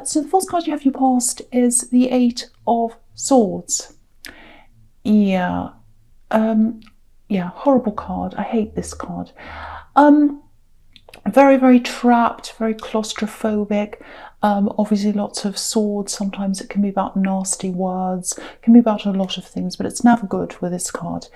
So the first card you have your past is the Eight of Swords. Yeah. Yeah, horrible card. I hate this card. Very, very trapped, very claustrophobic. Obviously lots of swords. Sometimes it can be about nasty words, it can be about a lot of things, but it's never good with this card.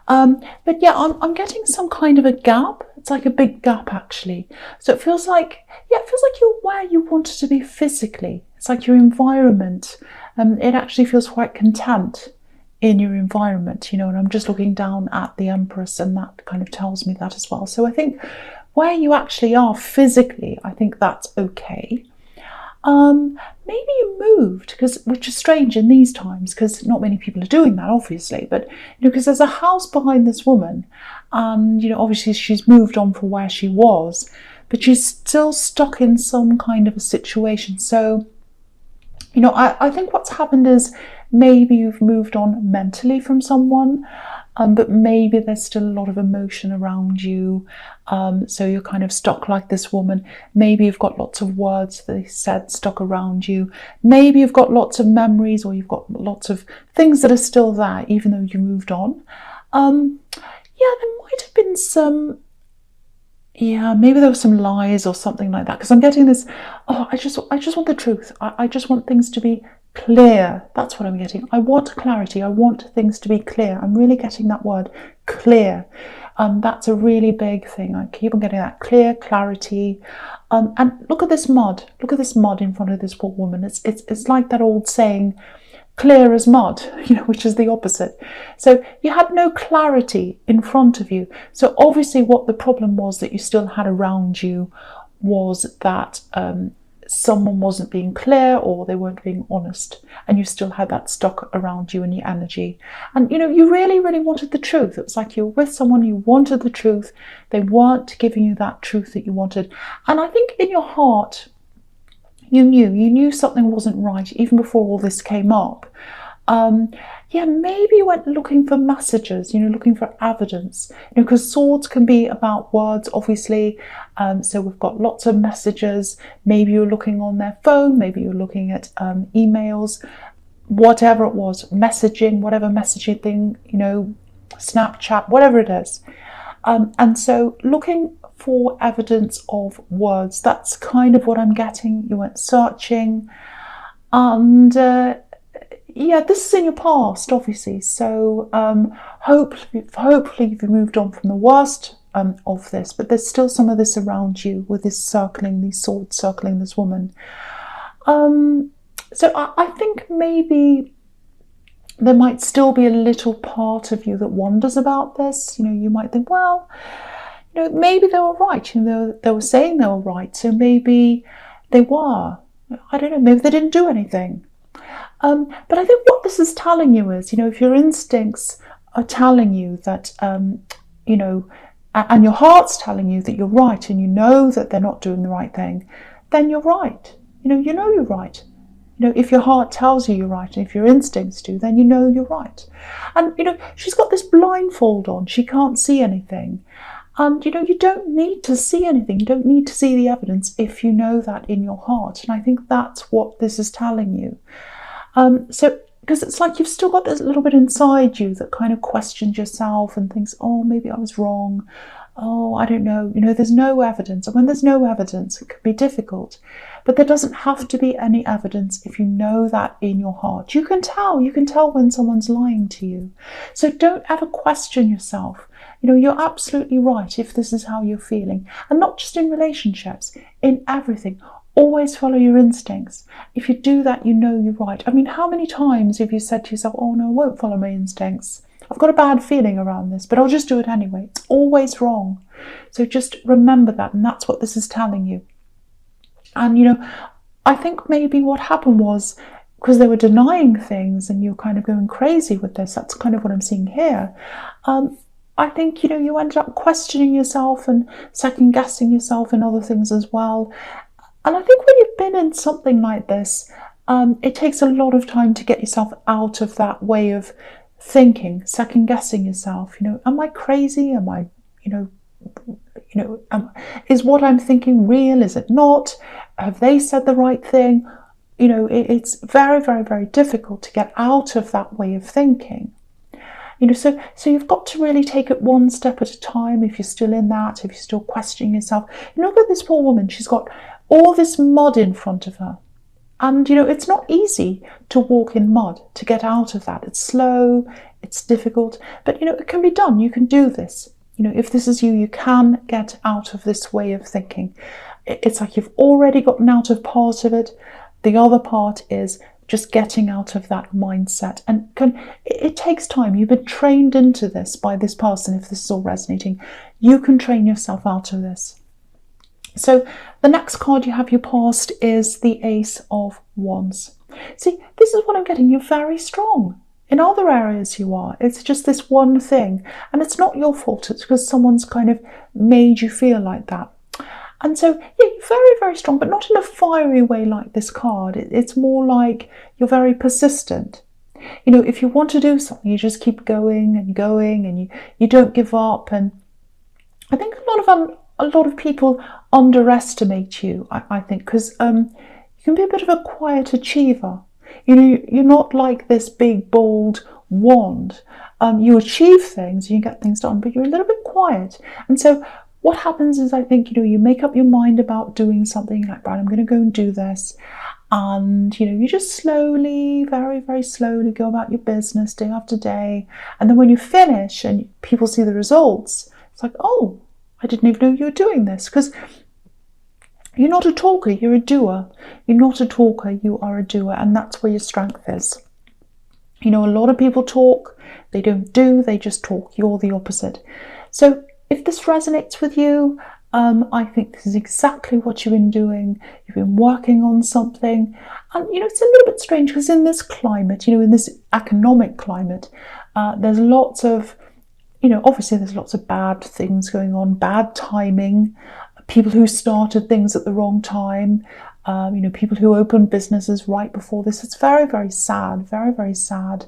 But yeah, I'm getting some kind of a gap. It's like a big gap actually. So it feels like, yeah, it feels like you're where you wanted to be physically. It's like your environment. It actually feels quite content in your environment, and I'm just looking down at the Empress, and that kind of tells me that as well. So I think where you actually are physically, I think that's okay. Maybe you moved, which is strange in these times, because not many people are doing that, obviously, but because there's a house behind this woman, and obviously she's moved on from where she was, but she's still stuck in some kind of a situation. So I think what's happened is maybe you've moved on mentally from someone, but maybe there's still a lot of emotion around you. So you're kind of stuck like this woman. Maybe you've got lots of words that they said stuck around you. Maybe you've got lots of memories, or you've got lots of things that are still there, even though you moved on. Yeah, there might have been some... Yeah, maybe there were some lies or something like that, because I'm getting this, oh, I just want the truth. I just want things to be clear. That's what I'm getting. I want clarity. I want things to be clear. I'm really getting that word, clear. That's a really big thing. I keep on getting that clear, clarity. And look at this mud. Look at this mud in front of this poor woman. It's like that old saying, clear as mud, which is the opposite. So you had no clarity in front of you. So obviously what the problem was that you still had around you was that someone wasn't being clear, or they weren't being honest, and you still had that stuck around you in your energy. And you really, really wanted the truth. It was like you were with someone, you wanted the truth. They weren't giving you that truth that you wanted. And I think in your heart, you knew something wasn't right even before all this came up. Yeah, maybe you went looking for messages, looking for evidence, because swords can be about words, obviously. So we've got lots of messages. Maybe you're looking on their phone, maybe you're looking at emails, whatever it was, messaging, whatever messaging thing, Snapchat, whatever it is. And so looking for evidence of words, that's kind of what I'm getting. You went searching, and yeah, this is in your past, obviously. So hopefully you've moved on from the worst of this, but there's still some of this around you with this circling, these swords circling this woman. So I think maybe there might still be a little part of you that wonders about this. You might think, well, maybe they were right. They were saying they were right, so maybe they were. I don't know, maybe they didn't do anything. But I think what this is telling you is, if your instincts are telling you that, and your heart's telling you that you're right, and that they're not doing the right thing, then you're right. You're right. If your heart tells you you're right, and if your instincts do, then you're right. And, she's got this blindfold on. She can't see anything. And, you don't need to see anything. You don't need to see the evidence if you know that in your heart. And I think that's what this is telling you. So, because it's like you've still got this little bit inside you that kind of questions yourself and thinks, oh, maybe I was wrong. Oh, I don't know. There's no evidence. And when there's no evidence, it can be difficult. But there doesn't have to be any evidence if you know that in your heart. You can tell when someone's lying to you. So don't ever question yourself. You're absolutely right if this is how you're feeling. And not just in relationships, in everything. Always follow your instincts. If you do that, you're right. I mean, how many times have you said to yourself, oh no, I won't follow my instincts. I've got a bad feeling around this, but I'll just do it anyway. It's always wrong. So just remember that, and that's what this is telling you. And, I think maybe what happened was, because they were denying things and you're kind of going crazy with this, that's kind of what I'm seeing here. I think, you ended up questioning yourself and second guessing yourself in other things as well. And I think when you've been in something like this, it takes a lot of time to get yourself out of that way of thinking, second guessing yourself. Am I crazy? Am I, is what I'm thinking real? Is it not? Have they said the right thing? it's very, very, very difficult to get out of that way of thinking. So you've got to really take it one step at a time. If you're still in that, if you're still questioning yourself, look at this poor woman. She's got all this mud in front of her. And, it's not easy to walk in mud, to get out of that. It's slow, it's difficult, but, it can be done. You can do this. If this is you, you can get out of this way of thinking. It's like you've already gotten out of part of it. The other part is just getting out of that mindset. And it takes time. You've been trained into this by this person. If this is all resonating, you can train yourself out of this. So the next card you have your past is the Ace of Wands. See, this is what I'm getting. You're very strong. In other areas you are. It's just this one thing. And it's not your fault. It's because someone's kind of made you feel like that. And so, yeah, you're very, very strong, but not in a fiery way like this card. It's more like you're very persistent. If you want to do something, you just keep going and you don't give up. And I think a lot of people underestimate you, I think, because you can be a bit of a quiet achiever. You're not like this big, bold wand. You achieve things, you get things done, but you're a little bit quiet. And so what happens is, I think, you make up your mind about doing something, like, right, I'm going to go and do this. And, you just slowly, very, very slowly go about your business day after day. And then when you finish and people see the results, it's like, oh, I didn't even know you were doing this. Because you're not a talker, you're a doer. You're not a talker, you are a doer. And that's where your strength is. A lot of people talk, they don't do, they just talk. You're the opposite. So if this resonates with you, I think this is exactly what you've been doing. You've been working on something. And, it's a little bit strange because in this climate, in this economic climate, there's lots of, obviously there's lots of bad things going on, bad timing, people who started things at the wrong time, people who opened businesses right before this. It's very, very sad, very, very sad.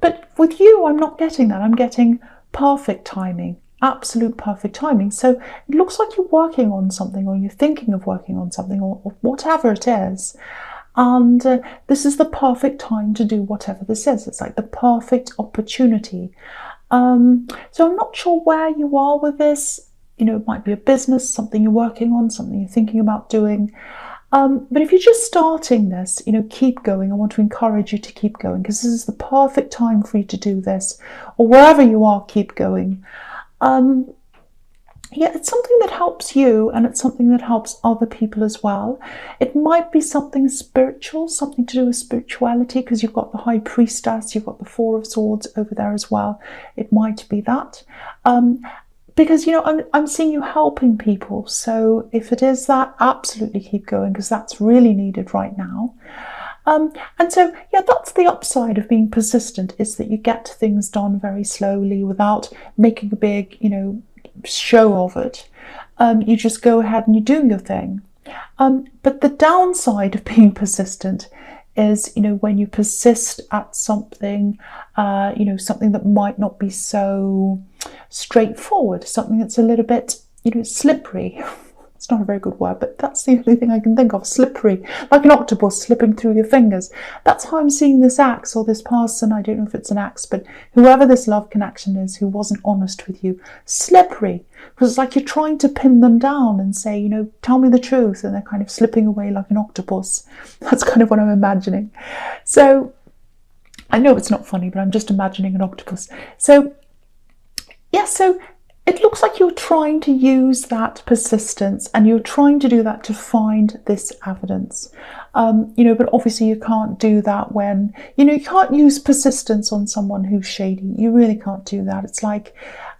But with you, I'm not getting that. I'm getting perfect timing, absolute perfect timing. So it looks like you're working on something, or you're thinking of working on something, or whatever it is. And this is the perfect time to do whatever this is. It's like the perfect opportunity. So I'm not sure where you are with this. It might be a business, something you're working on, something you're thinking about doing. But if you're just starting this, keep going. I want to encourage you to keep going, because this is the perfect time for you to do this. Or wherever you are, keep going. Yeah, it's something that helps you, and it's something that helps other people as well. It might be something spiritual, something to do with spirituality, because you've got the High Priestess, you've got the Four of Swords over there as well. It might be that. Because, I'm seeing you helping people. So if it is that, absolutely keep going, because that's really needed right now. And so, yeah, that's the upside of being persistent, is that you get things done very slowly without making a big, show of it. You just go ahead and you do your thing. But the downside of being persistent is, when you persist at something, something that might not be so straightforward, something that's a little bit, slippery. It's not a very good word, but that's the only thing I can think of. Slippery, like an octopus slipping through your fingers. That's how I'm seeing this axe, or this person. I don't know if it's an axe, but whoever this love connection is who wasn't honest with you. Slippery, because it's like you're trying to pin them down and say, tell me the truth, and they're kind of slipping away like an octopus. That's kind of what I'm imagining. So I know it's not funny, but I'm just imagining an octopus. So yeah, so it looks like you're trying to use that persistence, and you're trying to do that to find this evidence. But obviously you can't do that when, you can't use persistence on someone who's shady. You really can't do that. It's like,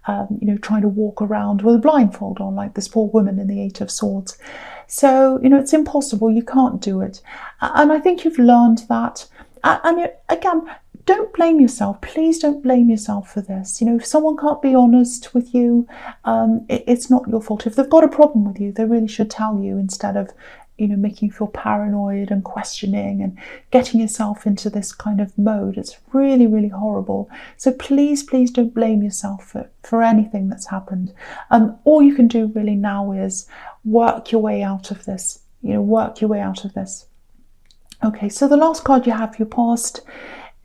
trying to walk around with a blindfold on, like this poor woman in the Eight of Swords. So, it's impossible. You can't do it. And I think you've learned that. And again, don't blame yourself. Please don't blame yourself for this. If someone can't be honest with you, it's not your fault. If they've got a problem with you, they really should tell you, instead of, making you feel paranoid and questioning and getting yourself into this kind of mode. It's really, really horrible. So please, please don't blame yourself for anything that's happened. All you can do really now is work your way out of this. work your way out of this. Okay, so the last card you have for your past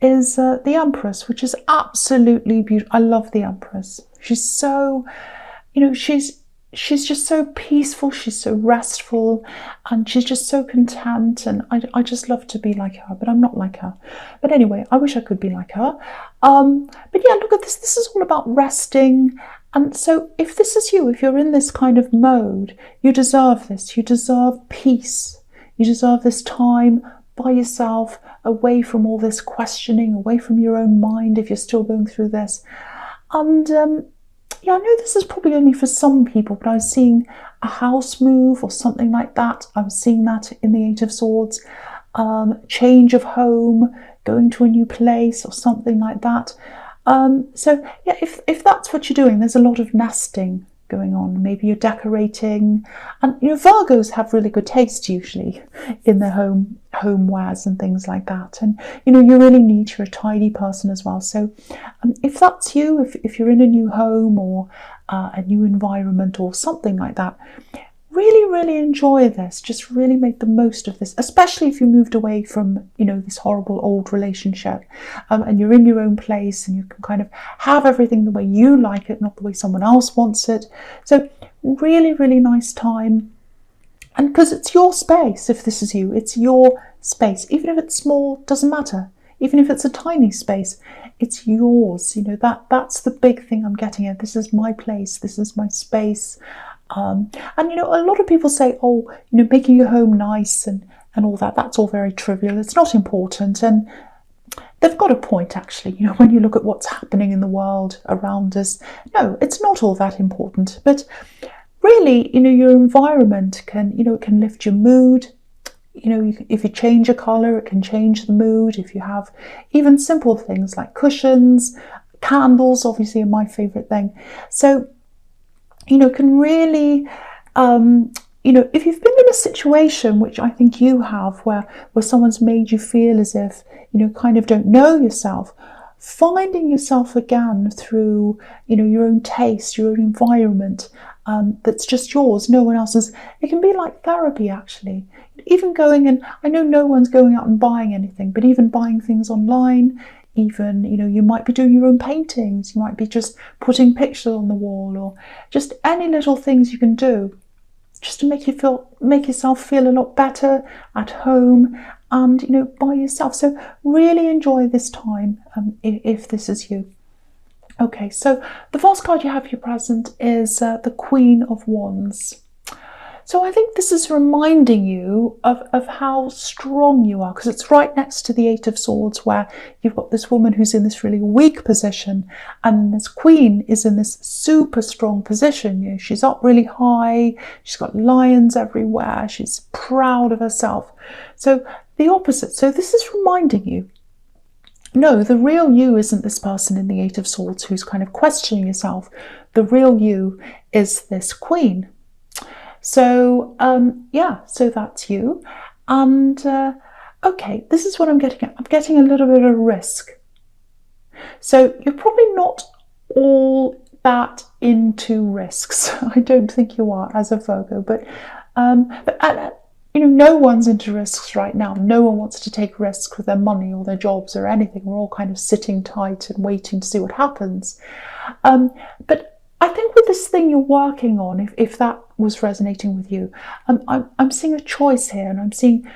is the Empress, which is absolutely beautiful. I love the Empress. She's so, she's just so peaceful, she's so restful, and she's just so content, and I just love to be like her, but I'm not like her. But anyway, I wish I could be like her. But yeah, look at this. This is all about resting. And so if this is you, if you're in this kind of mode, you deserve this. You deserve peace. You deserve this time by yourself, away from all this questioning, away from your own mind if you're still going through this. And yeah, I know this is probably only for some people, but I was seeing a house move or something like that. I was seeing that in the Eight of Swords. Change of home, going to a new place or something like that. So yeah, if that's what you're doing, there's a lot of nesting going on. Maybe you're decorating, and Virgos have really good taste usually in their homewares and things like that. And you really need, you're a tidy person as well. So if that's you, if you're in a new home or a new environment or something like that, really enjoy this. Just really make the most of this, especially if you moved away from this horrible old relationship, and you're in your own place and you can kind of have everything the way you like it, not the way someone else wants it. So really nice time. And because it's your space, if this is you, it's your space. Even if it's small, doesn't matter. Even if it's a tiny space, it's yours. That's the big thing I'm getting at. This is my place, this is my space. And a lot of people say, oh, making your home nice and all that, that's all very trivial, it's not important. And they've got a point, actually. When you look at what's happening in the world around us, no, it's not all that important. But really, your environment can, it can lift your mood. If you change a colour, it can change the mood. If you have even simple things like cushions, candles, obviously are my favourite thing. So can really, if you've been in a situation, which I think you have, where someone's made you feel as if, kind of don't know yourself, finding yourself again through, your own taste, your own environment, that's just yours, no one else's. It can be like therapy, actually. Even going, and I know no one's going out and buying anything, but even buying things online, even, you might be doing your own paintings, you might be just putting pictures on the wall, or just any little things you can do just to make yourself feel a lot better at home and, by yourself. So really enjoy this time, if this is you. Okay, so the first card you have for your present is the Queen of Wands. So I think this is reminding you of how strong you are, because it's right next to the Eight of Swords, where you've got this woman who's in this really weak position, and this queen is in this super strong position. She's up really high, she's got lions everywhere, she's proud of herself. So the opposite. So this is reminding you, no, the real you isn't this person in the Eight of Swords who's kind of questioning yourself. The real you is this queen. So yeah, so that's you. And okay, this is what I'm getting at. I'm getting a little bit of risk. So you're probably not all that into risks. I don't think you are as a Virgo, but no one's into risks right now. No one wants to take risks with their money or their jobs or anything. We're all kind of sitting tight and waiting to see what happens. But I think with this thing you're working on, if that was resonating with you, I'm seeing a choice here, and I'm seeing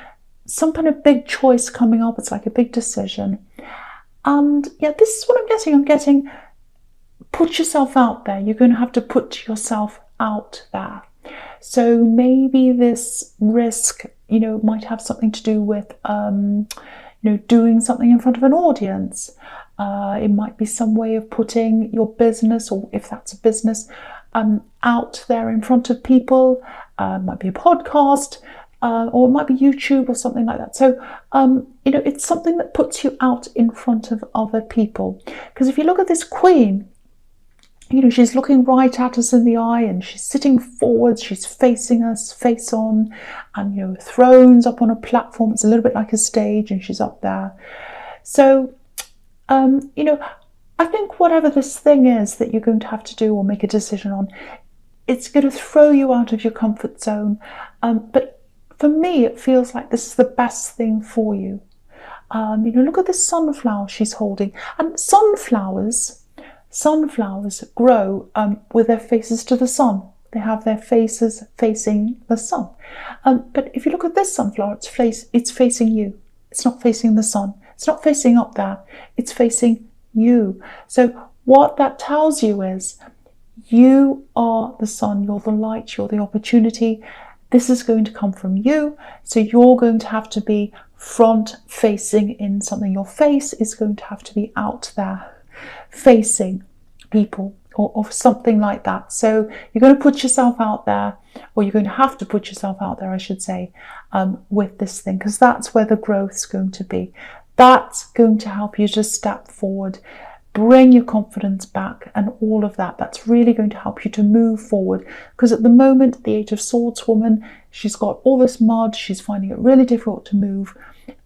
some kind of big choice coming up. It's like a big decision. And yeah, this is what I'm getting. I'm getting, put yourself out there. You're going to have to put yourself out there. So maybe this risk, might have something to do with, doing something in front of an audience. It might be some way of putting your business, or if that's a business, out there in front of people. It might be a podcast, or it might be YouTube or something like that. So, it's something that puts you out in front of other people. Because if you look at this queen, she's looking right at us in the eye, and she's sitting forwards, she's facing us face on, and thrones up on a platform. It's a little bit like a stage, and she's up there. So I think whatever this thing is that you're going to have to do or make a decision on, it's going to throw you out of your comfort zone. But for me, it feels like this is the best thing for you. Look at this sunflower she's holding. And sunflowers grow with their faces to the sun. They have their faces facing the sun. But if you look at this sunflower, it's facing you. It's not facing the sun. It's not facing up there. It's facing you. So what that tells you is you are the sun, you're the light, you're the opportunity. This is going to come from you. So you're going to have to be front facing in something. Your face is going to have to be out there facing people or something like that. So you're going to put yourself out there, or you're going to have to put yourself out there, I should say, with this thing, because that's where the growth's going to be. That's going to help you to step forward, bring your confidence back, and all of that. That's really going to help you to move forward, because at the moment, the Eight of Swords woman, she's got all this mud, she's finding it really difficult to move.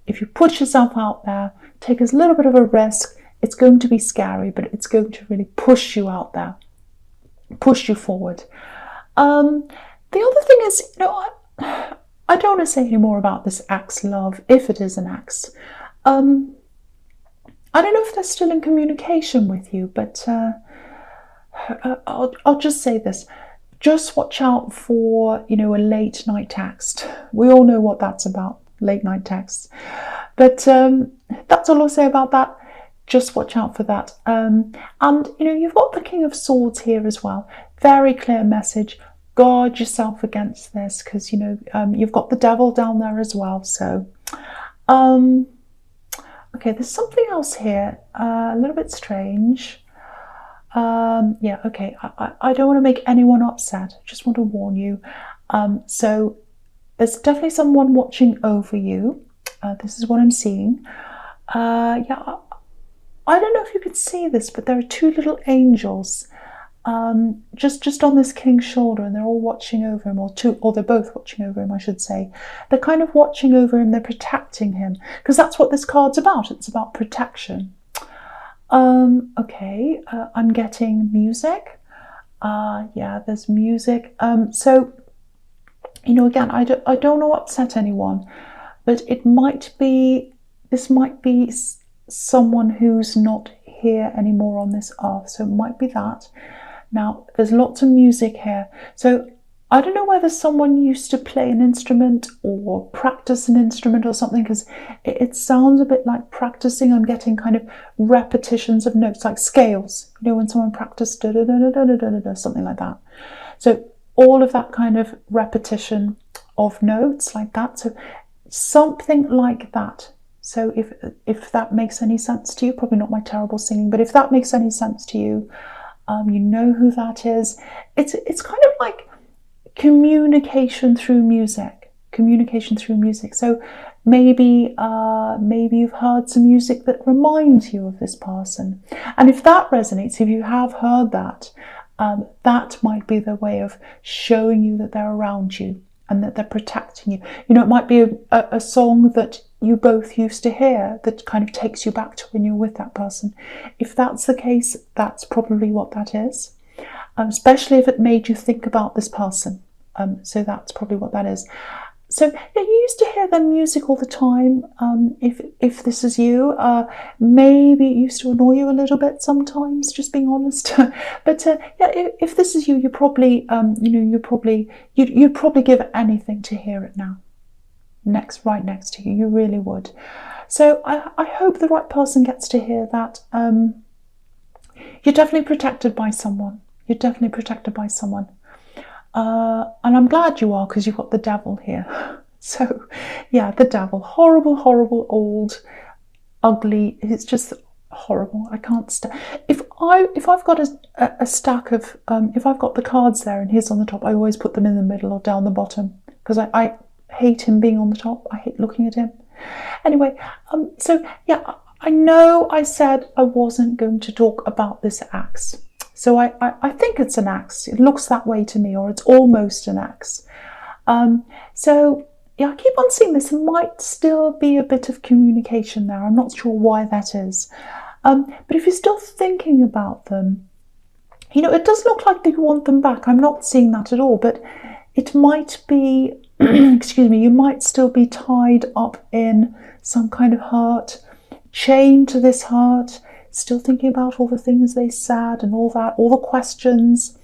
If you put yourself out there, take a little bit of a risk, it's going to be scary, but it's going to really push you out there, push you forward. The other thing is, I don't want to say any more about this axe love, if it is an axe. I don't know if they're still in communication with you, but I'll just say this. Just watch out for, a late night text. We all know what that's about, late night texts. But that's all I'll say about that. Just watch out for that. And, you've got the King of Swords here as well. Very clear message. Guard yourself against this, because, you've got the Devil down there as well. So, okay, there's something else here, a little bit strange. Yeah, okay, I don't want to make anyone upset. I just want to warn you. So there's definitely someone watching over you. This is what I'm seeing. Yeah, I don't know if you could see this, but there are two little angels just on this king's shoulder, and they're all watching over him, or they're both watching over him, I should say. They're kind of watching over him, they're protecting him, because that's what this card's about. It's about protection. Okay, I'm getting music. Yeah, there's music. So, again, I don't want to upset anyone, but this might be someone who's not here anymore on this earth, so it might be that. Now, there's lots of music here, so I don't know whether someone used to play an instrument or practice an instrument or something, because it sounds a bit like practicing. I'm getting kind of repetitions of notes, like scales, when someone practiced da da da da da da da, something like that. So all of that kind of repetition of notes like that, so something like that. So if that makes any sense to you, probably not my terrible singing, but if that makes any sense to you, you know who that is. It's kind of like communication through music. So maybe you've heard some music that reminds you of this person, and if that resonates, if you have heard that, that might be their way of showing you that they're around you and that they're protecting you. It might be a song that you both used to hear that kind of takes you back to when you're with that person. If that's the case, that's probably what that is, especially if it made you think about this person. So that's probably what that is. So yeah, you used to hear their music all the time. If this is you, maybe it used to annoy you a little bit sometimes, just being honest. But yeah, if this is you, you probably you'd probably give anything to hear it now, right next to you. You really would. So I hope the right person gets to hear that. You're definitely protected by someone. And I'm glad you are, because you've got the Devil here. So yeah, the Devil, horrible, old, ugly. It's just horrible. I can't stand. If I've got a stack of if I've got the cards there and he's on the top, I always put them in the middle or down the bottom, because I hate him being on the top. I hate looking at him. Anyway, so yeah, I know I said I wasn't going to talk about this axe. So I think it's an axe. It looks that way to me, or it's almost an axe. So yeah, I keep on seeing this. There might still be a bit of communication there. I'm not sure why that is. But if you're still thinking about them, it does look like you want them back. I'm not seeing that at all, but it might be excuse me, you might still be tied up in some kind of hurt, chained to this hurt, still thinking about all the things they said and all that, all the questions,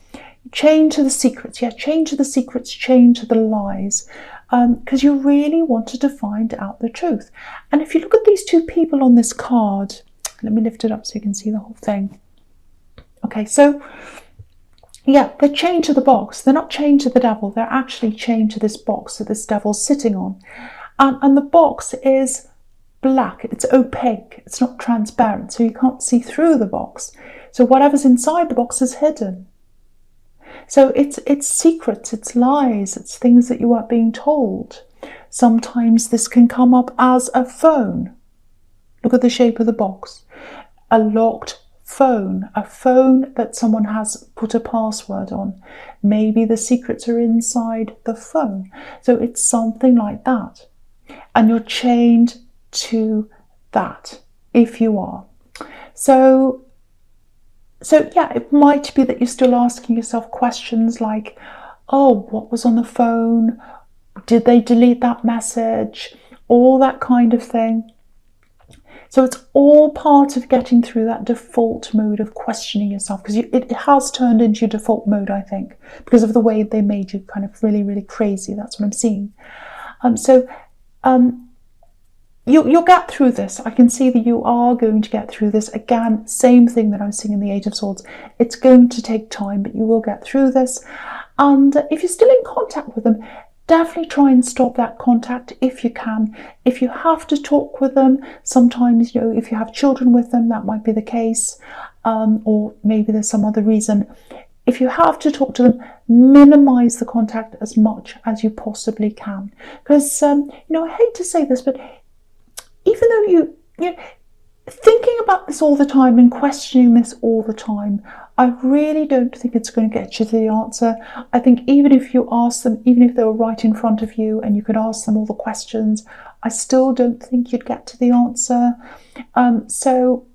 chained to the secrets, chained to the secrets, chained to the lies, because you really wanted to find out the truth. And if you look at these two people on this card, let me lift it up so you can see the whole thing. Okay, so yeah, they're chained to the box. They're not chained to the devil. They're actually chained to this box that this devil's sitting on. And the box is black. It's opaque. It's not transparent, so you can't see through the box. So whatever's inside the box is hidden. So it's secrets, it's lies, it's things that you weren't being told. Sometimes this can come up as a phone. Look at the shape of the box. A locked phone, a phone that someone has put a password on. Maybe the secrets are inside the phone. So it's something like that. And you're chained to that, if you are. So yeah, it might be that you're still asking yourself questions like, oh, what was on the phone? Did they delete that message? All that kind of thing. So it's all part of getting through that default mode of questioning yourself, because it has turned into your default mode, I think, because of the way they made you kind of really, really crazy. That's what I'm seeing. You'll get through this. I can see that you are going to get through this. Again, same thing that I was seeing in the Eight of Swords. It's going to take time, but you will get through this. And if you're still in contact with them, definitely try and stop that contact if you can. If you have to talk with them, sometimes, if you have children with them, that might be the case, or maybe there's some other reason. If you have to talk to them, minimize the contact as much as you possibly can. Because, I hate to say this, but even though you thinking about this all the time and questioning this all the time, I really don't think it's going to get you to the answer. I think even if you ask them, even if they were right in front of you and you could ask them all the questions, I still don't think you'd get to the answer. So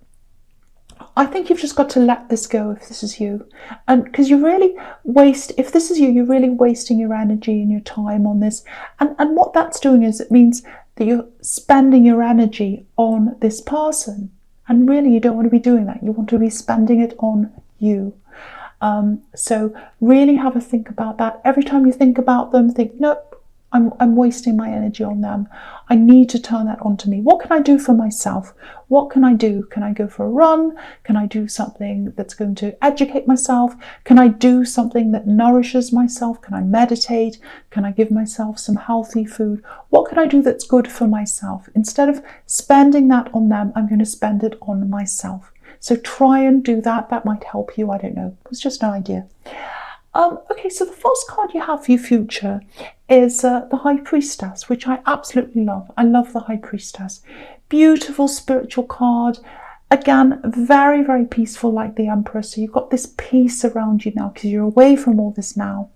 I think you've just got to let this go if this is you. And because if this is you, you're really wasting your energy and your time on this. And what that's doing is it means that you're spending your energy on this person. And really, you don't want to be doing that. You want to be spending it on you. So really have a think about that. Every time you think about them, think, nope, I'm wasting my energy on them. I need to turn that onto me. What can I do for myself? What can I do? Can I go for a run? Can I do something that's going to educate myself? Can I do something that nourishes myself? Can I meditate? Can I give myself some healthy food? What can I do that's good for myself? Instead of spending that on them, I'm going to spend it on myself. So try and do that. That might help you. I don't know. It's just an idea. Okay, so the first card you have for your future is the High Priestess, which I absolutely love. I love the High Priestess. Beautiful spiritual card. Again, very, very peaceful like the Emperor. So you've got this peace around you now because you're away from all this now.